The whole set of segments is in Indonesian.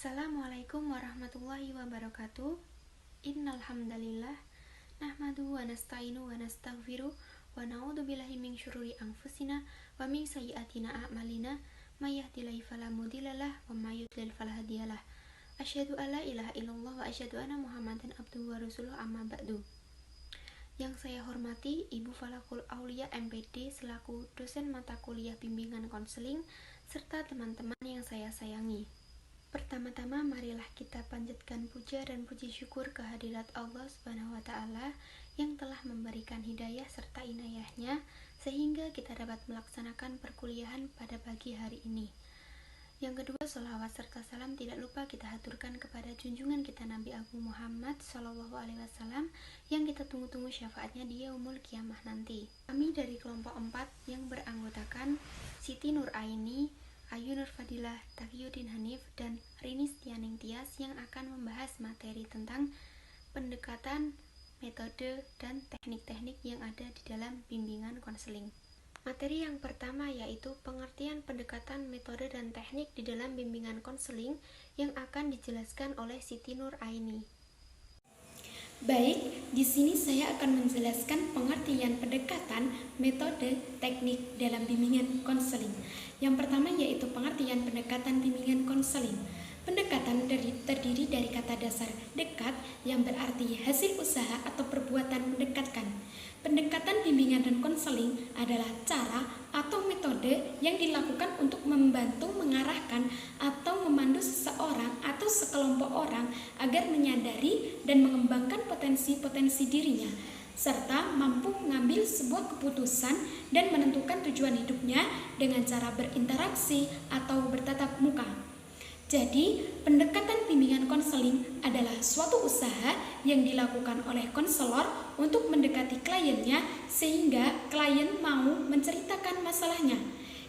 Assalamualaikum warahmatullahi wabarakatuh. Innal hamdalillah nahmaduhu wa nasta'inu wa nastaghfiruh wa na'udzubillahi min syururi anfusina wa min sayyiatina a'malina may yahdihillahu fala mudhillalah wa may yudlil fala hadiyalah. Asyhadu an la ilaha illallah wa asyhadu anna Muhammadan abduhu wa rasuluh amma ba'du. Yang saya hormati Ibu Falakul Aulia MPD selaku dosen mata kuliah bimbingan konseling serta teman-teman yang saya sayangi. Pertama-tama marilah kita panjatkan puja dan puji syukur kehadirat Allah Subhanahu wa taala yang telah memberikan hidayah serta inayahnya sehingga kita dapat melaksanakan perkuliahan pada pagi hari ini. Yang kedua, sholawat serta salam tidak lupa kita haturkan kepada junjungan kita Nabi Agung Muhammad SAW yang kita tunggu-tunggu syafaatnya di yaumul kiamah nanti. Kami dari kelompok 4 yang beranggotakan Siti Nur Aini, Ayu Nur Fadilah, Taqiyuddin Hanif, dan Rinis Tianing Tias yang akan membahas materi tentang pendekatan, metode, dan teknik-teknik yang ada di dalam bimbingan konseling. Materi yang pertama yaitu pengertian pendekatan, metode, dan teknik di dalam bimbingan konseling yang akan dijelaskan oleh Siti Nur Aini. Baik, di sini saya akan menjelaskan pengertian pendekatan, metode, teknik dalam bimbingan konseling. Yang pertama yaitu pengertian pendekatan bimbingan konseling. Pendekatan terdiri dari kata dasar dekat yang berarti hasil usaha atau perbuatan mendekatkan. Pendekatan bimbingan dan konseling adalah cara atau metode yang dilakukan untuk membantu mengarahkan atau memandu seseorang atau sekelompok orang agar menyadari dan mengembangkan potensi-potensi dirinya, serta mampu mengambil sebuah keputusan dan menentukan tujuan hidupnya dengan cara berinteraksi atau bertatap muka. Jadi, pendekatan bimbingan konseling adalah suatu usaha yang dilakukan oleh konselor untuk mendekati kliennya sehingga klien mau menceritakan masalahnya.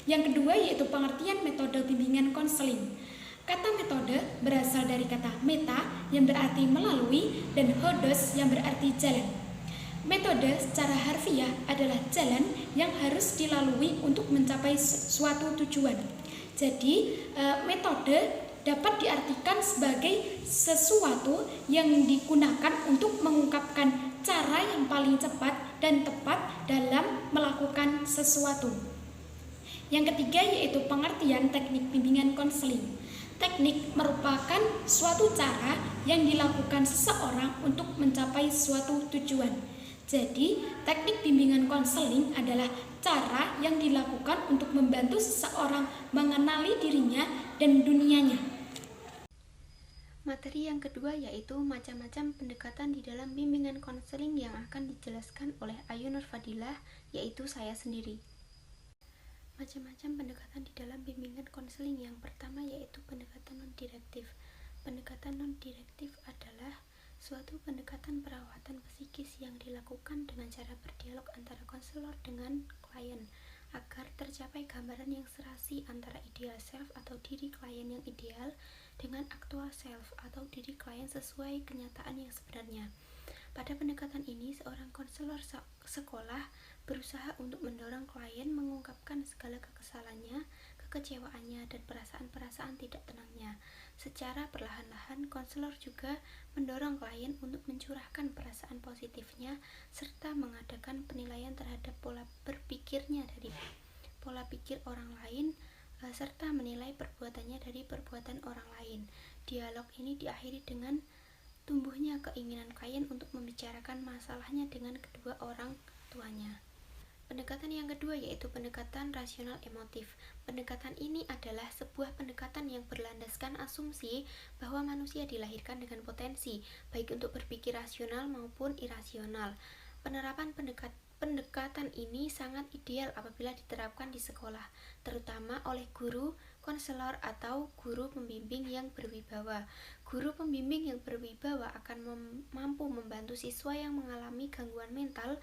Yang kedua yaitu pengertian metode bimbingan konseling. Kata metode berasal dari kata meta yang berarti melalui dan hodos yang berarti jalan. Metode secara harfiah adalah jalan yang harus dilalui untuk mencapai suatu tujuan. Jadi, metode dapat diartikan sebagai sesuatu yang digunakan untuk mengungkapkan cara yang paling cepat dan tepat dalam melakukan sesuatu. Yang ketiga yaitu pengertian teknik bimbingan konseling. Teknik merupakan suatu cara yang dilakukan seseorang untuk mencapai suatu tujuan. Jadi, teknik bimbingan konseling adalah cara yang dilakukan untuk membantu seseorang mengenali dirinya dan dunianya. Materi yang kedua yaitu macam-macam pendekatan di dalam bimbingan konseling yang akan dijelaskan oleh Ayu Nur Fadilah, yaitu saya sendiri. Macam-macam pendekatan di dalam bimbingan konseling yang pertama yaitu pendekatan non-direktif. Pendekatan non-direktif adalah suatu pendekatan perawatan psikis yang dilakukan dengan cara berdialog antara konselor dengan klien agar tercapai gambaran yang serasi antara ideal self atau diri klien yang ideal dengan actual self atau diri klien sesuai kenyataan yang sebenarnya. Pada pendekatan ini, seorang konselor sekolah berusaha untuk mendorong klien mengungkapkan segala kekesalannya, kekecewaannya, dan perasaan-perasaan tidak tenangnya. Secara perlahan-lahan, konselor juga mendorong klien untuk mencurahkan perasaan positifnya serta mengadakan penilaian terhadap pola berpikirnya dari pola pikir orang lain serta menilai perbuatannya dari perbuatan orang lain. Dialog ini diakhiri dengan tumbuhnya keinginan klien untuk membicarakan masalahnya dengan kedua orang tuanya. Pendekatan yang kedua yaitu pendekatan rasional emotif. Pendekatan ini adalah sebuah pendekatan yang berlandaskan asumsi bahwa manusia dilahirkan dengan potensi, baik untuk berpikir rasional maupun irasional. Penerapan pendekatan ini sangat ideal apabila diterapkan di sekolah, terutama oleh guru, konselor, atau guru pembimbing yang berwibawa. Guru pembimbing yang berwibawa akan mampu membantu siswa yang mengalami gangguan mental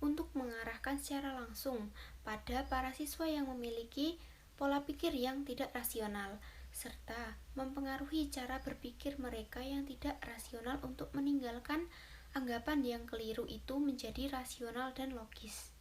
untuk mengarahkan secara langsung pada para siswa yang memiliki pola pikir yang tidak rasional, serta mempengaruhi cara berpikir mereka yang tidak rasional untuk meninggalkan anggapan yang keliru itu menjadi rasional dan logis.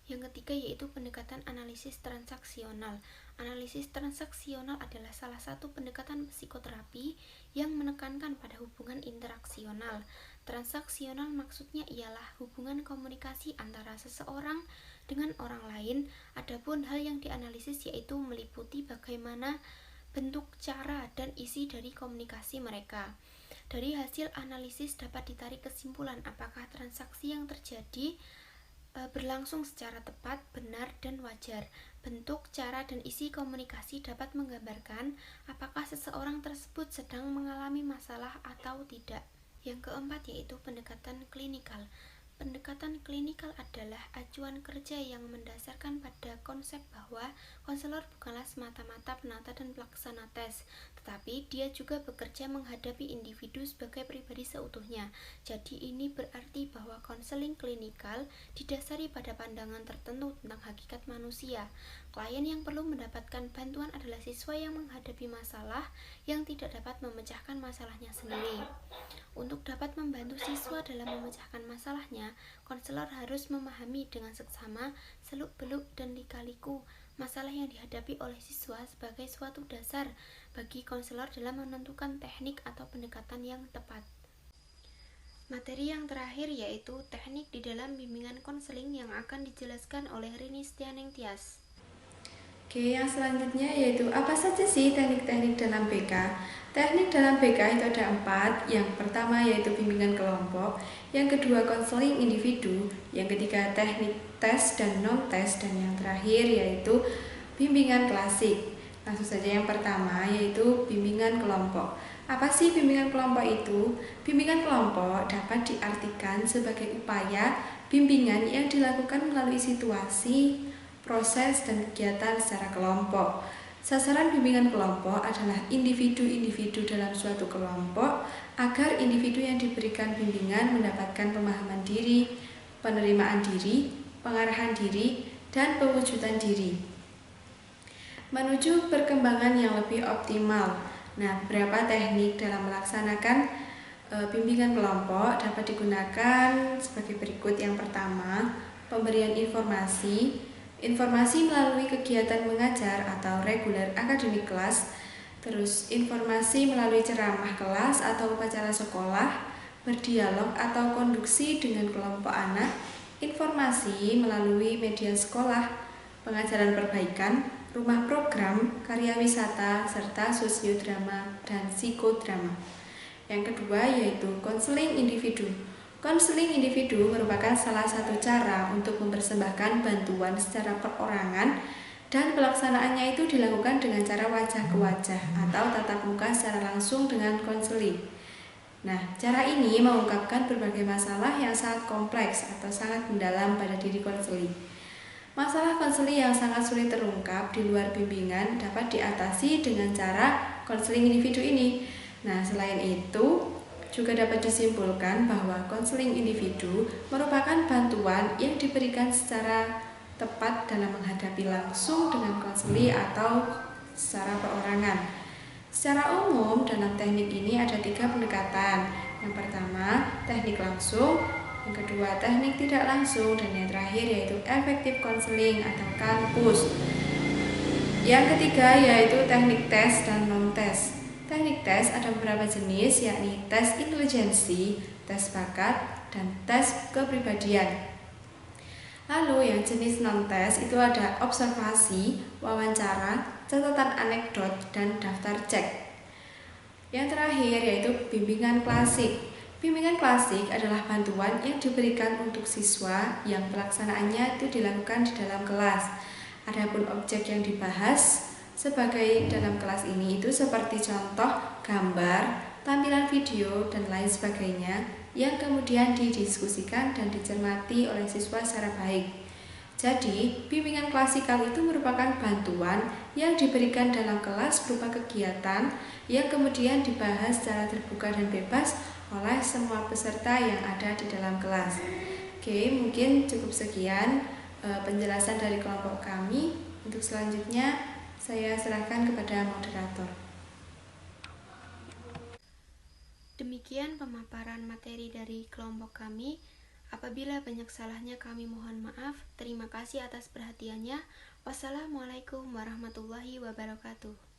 Yang ketiga yaitu pendekatan analisis transaksional. Analisis transaksional adalah salah satu pendekatan psikoterapi yang menekankan pada hubungan interaksional. Transaksional maksudnya ialah hubungan komunikasi antara seseorang dengan orang lain. Adapun hal yang dianalisis yaitu meliputi bagaimana bentuk, cara, dan isi dari komunikasi mereka. Dari hasil analisis dapat ditarik kesimpulan apakah transaksi yang terjadi berlangsung secara tepat, benar, dan wajar. Bentuk, cara, dan isi komunikasi dapat menggambarkan apakah seseorang tersebut sedang mengalami masalah atau tidak. Yang keempat yaitu pendekatan klinikal. Pendekatan klinikal adalah acuan kerja yang mendasarkan pada konsep bahwa konselor bukanlah semata-mata penata dan pelaksana tes, tetapi dia juga bekerja menghadapi individu sebagai pribadi seutuhnya. Jadi ini berarti bahwa konseling klinikal didasari pada pandangan tertentu tentang hakikat manusia. Klien yang perlu mendapatkan bantuan adalah siswa yang menghadapi masalah yang tidak dapat memecahkan masalahnya sendiri. Untuk dapat membantu siswa dalam memecahkan masalahnya, konselor harus memahami dengan seksama, seluk-beluk, dan lika-liku masalah yang dihadapi oleh siswa sebagai suatu dasar bagi konselor dalam menentukan teknik atau pendekatan yang tepat. Materi yang terakhir yaitu teknik di dalam bimbingan konseling yang akan dijelaskan oleh Rini Stianeng Tias. Oke, yang selanjutnya yaitu apa saja sih teknik-teknik dalam BK? Teknik dalam BK itu ada 4. Yang pertama yaitu bimbingan kelompok, yang kedua konseling individu, yang ketiga teknik tes dan non-tes, dan yang terakhir yaitu bimbingan klasik. Langsung saja yang pertama yaitu bimbingan kelompok. Apa sih bimbingan kelompok itu? Bimbingan kelompok dapat diartikan sebagai upaya bimbingan yang dilakukan melalui situasi, proses, dan kegiatan secara kelompok. Sasaran bimbingan kelompok adalah individu-individu dalam suatu kelompok agar individu yang diberikan bimbingan mendapatkan pemahaman diri, penerimaan diri, pengarahan diri, dan pewujudan diri menuju perkembangan yang lebih optimal. Nah, beberapa teknik dalam melaksanakan bimbingan kelompok dapat digunakan sebagai berikut. Yang pertama, pemberian informasi melalui kegiatan mengajar atau regular academic class, terus informasi melalui ceramah kelas atau upacara sekolah, berdialog atau konduksi dengan kelompok anak, informasi melalui media sekolah, pengajaran perbaikan, rumah program, karya wisata, serta sosiodrama dan psikodrama. Yang kedua yaitu konseling individu. Konseling individu merupakan salah satu cara untuk mempersembahkan bantuan secara perorangan, dan pelaksanaannya itu dilakukan dengan cara wajah ke wajah atau tatap muka secara langsung dengan konseling. Nah, cara ini mengungkapkan berbagai masalah yang sangat kompleks atau sangat mendalam pada diri konseling. Masalah konseling yang sangat sulit terungkap di luar bimbingan dapat diatasi dengan cara konseling individu ini. Nah, selain itu, juga dapat disimpulkan bahwa konseling individu merupakan bantuan yang diberikan secara tepat dalam menghadapi langsung dengan konseli atau secara perorangan. Secara umum, dalam teknik ini ada 3 pendekatan. Yang pertama, teknik langsung, yang kedua, teknik tidak langsung, dan yang terakhir yaitu efektif konseling atau kampus. Yang ketiga yaitu teknik tes dan non-tes. Teknik tes ada beberapa jenis, yakni tes intelijensi, tes bakat, dan tes kepribadian. Lalu yang jenis non-tes itu ada observasi, wawancara, catatan anekdot, dan daftar cek. Yang terakhir yaitu bimbingan klasik. Bimbingan klasik adalah bantuan yang diberikan untuk siswa yang pelaksanaannya itu dilakukan di dalam kelas. Adapun objek yang dibahas sebagai dalam kelas ini itu seperti contoh gambar, tampilan video, dan lain sebagainya yang kemudian didiskusikan dan dicermati oleh siswa secara baik. Jadi, bimbingan klasikal itu merupakan bantuan yang diberikan dalam kelas berupa kegiatan yang kemudian dibahas secara terbuka dan bebas oleh semua peserta yang ada di dalam kelas. Oke, mungkin cukup sekian penjelasan dari kelompok kami. Untuk selanjutnya, saya serahkan kepada moderator. Demikian pemaparan materi dari kelompok kami. Apabila banyak salahnya kami mohon maaf. Terima kasih atas perhatiannya. Wassalamualaikum warahmatullahi wabarakatuh.